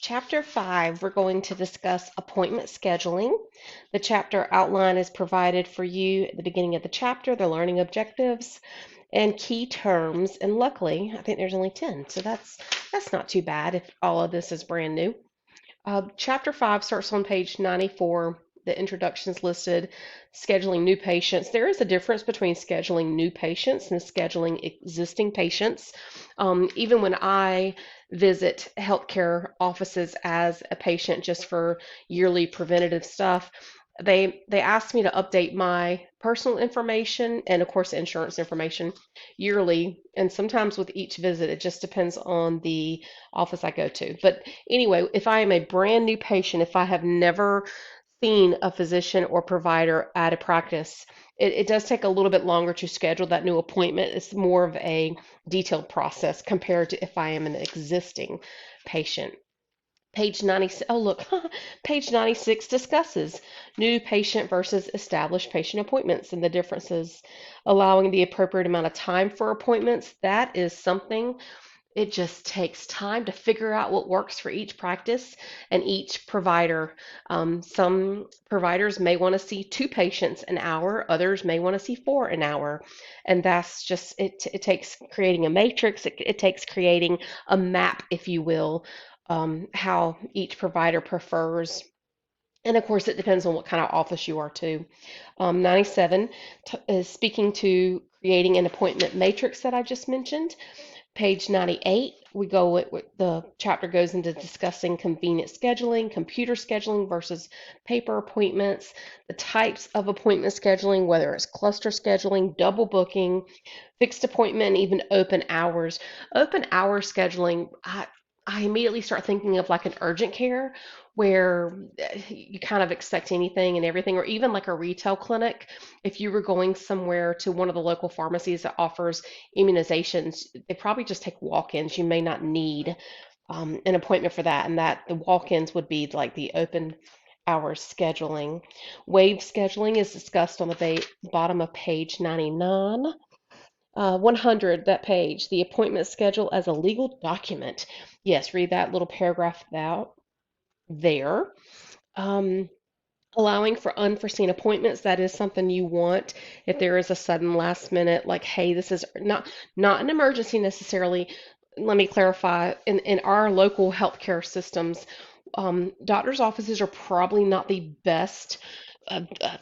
Chapter 5, we're going to discuss appointment scheduling. The chapter outline is provided for you at the beginning of the chapter, the learning objectives, and key terms. And luckily, I think there's only 10, so that's not too bad if all of this is brand new. Chapter 5 starts on page 94. The introductions listed, scheduling new patients. There is a difference between scheduling new patients and scheduling existing patients. Even when I visit healthcare offices as a patient just for yearly preventative stuff, they ask me to update my personal information and of course insurance information yearly, and sometimes with each visit it just depends on the office I go to. But anyway, if I am a brand new patient, if I have never seen a physician or provider at a practice, it does take a little bit longer to schedule that new appointment. It's more of a detailed process compared to if I am an existing patient. Page 90, oh look, page 96 discusses new patient versus established patient appointments and the differences, allowing the appropriate amount of time for appointments. That is something, it just takes time to figure out what works for each practice and each provider. Some providers may want to see two patients an hour, others may want to see four an hour. And that's just, it takes creating a matrix, it takes creating a map, if you will, how each provider prefers. And of course, it depends on what kind of office you are too. 97 is speaking to creating an appointment matrix that I just mentioned. Page 98, we go with the chapter goes into discussing convenient scheduling, computer scheduling versus paper appointments, the types of appointment scheduling, whether it's cluster scheduling, double booking, fixed appointment, and even open hours. Open hour scheduling, I immediately start thinking of like an urgent care where you kind of expect anything and everything, or even like a retail clinic. If you were going somewhere to one of the local pharmacies that offers immunizations, they probably just take walk-ins. You may not need an appointment for that, and that the walk-ins would be like the open hours scheduling. Wave scheduling is discussed on the bottom of page 99. 100, that page, the appointment schedule as a legal document. Yes, read that little paragraph out there. Um, Allowing for unforeseen appointments, that is something you want if there is a sudden last minute, like, hey, this is not an emergency necessarily. Let me clarify, in our local healthcare systems, doctors' offices are probably not the best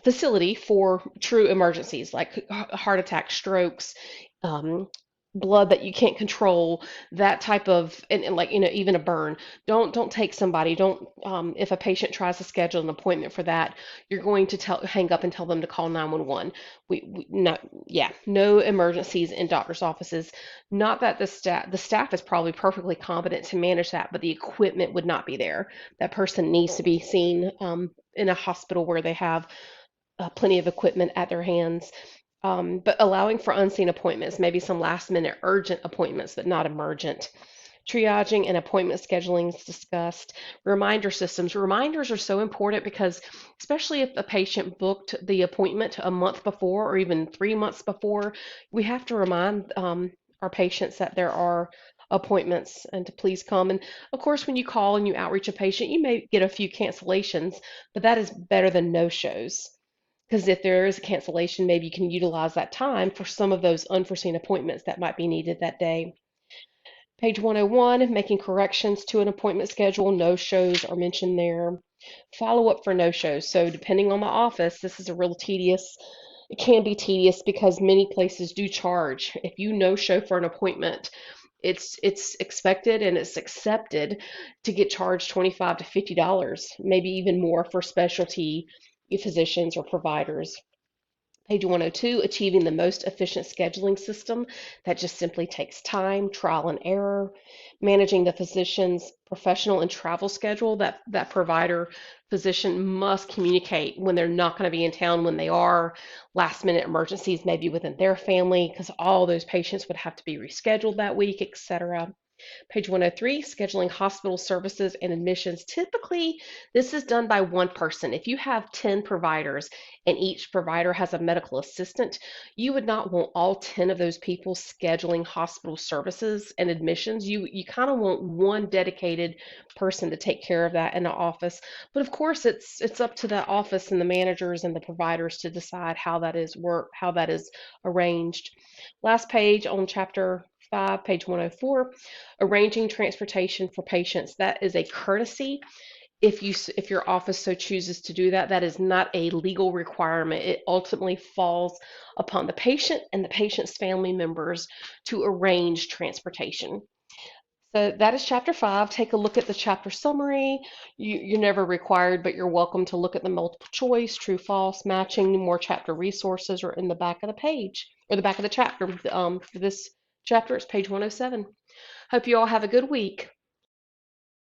facility for true emergencies like heart attack, strokes, um, blood that you can't control, that type of, and like even a burn. Don't take somebody. Don't if a patient tries to schedule an appointment for that, you're going to hang up and tell them to call 911. We no, yeah, no emergencies in doctors' offices. Not that the staff is probably perfectly competent to manage that, but the equipment would not be there. That person needs to be seen in a hospital where they have plenty of equipment at their hands. But allowing for unseen appointments, maybe some last minute urgent appointments, but not emergent. Triaging and appointment scheduling is discussed. Reminder systems. Reminders are so important because, especially if a patient booked the appointment a month before or even 3 months before, we have to remind our patients that there are appointments and to please come. And of course, when you call and you outreach a patient, you may get a few cancellations, but that is better than no shows. Because if there is a cancellation, maybe you can utilize that time for some of those unforeseen appointments that might be needed that day. Page 101, making corrections to an appointment schedule. No shows are mentioned there. Follow up for no shows. So, depending on the office, this is a real tedious, it can be tedious because many places do charge. If you no show for an appointment, it's expected and it's accepted to get charged $25 to $50, maybe even more for specialty physicians or providers. Page 102, achieving the most efficient scheduling system. That just simply takes time, trial and error. Managing the physician's professional and travel schedule. That provider physician must communicate when they're not going to be in town, when they are, last minute emergencies maybe within their family, because all those patients would have to be rescheduled that week, etc. Page 103, scheduling hospital services and admissions. Typically, this is done by one person. If you have 10 providers and each provider has a medical assistant, you would not want all 10 of those people scheduling hospital services and admissions. You kind of want one dedicated person to take care of that in the office. But of course, it's up to the office and the managers and the providers to decide how that is arranged. Last page on chapter 5, page 104, arranging transportation for patients. That is a courtesy. If your office so chooses to do that, that is not a legal requirement. It ultimately falls upon the patient and the patient's family members to arrange transportation. So that is chapter 5. Take a look at the chapter summary. You're never required, but you're welcome to look at the multiple choice, true, false, matching. More chapter resources are in the back of the page, or the back of the chapter. For this chapter, it's page 107. Hope you all have a good week.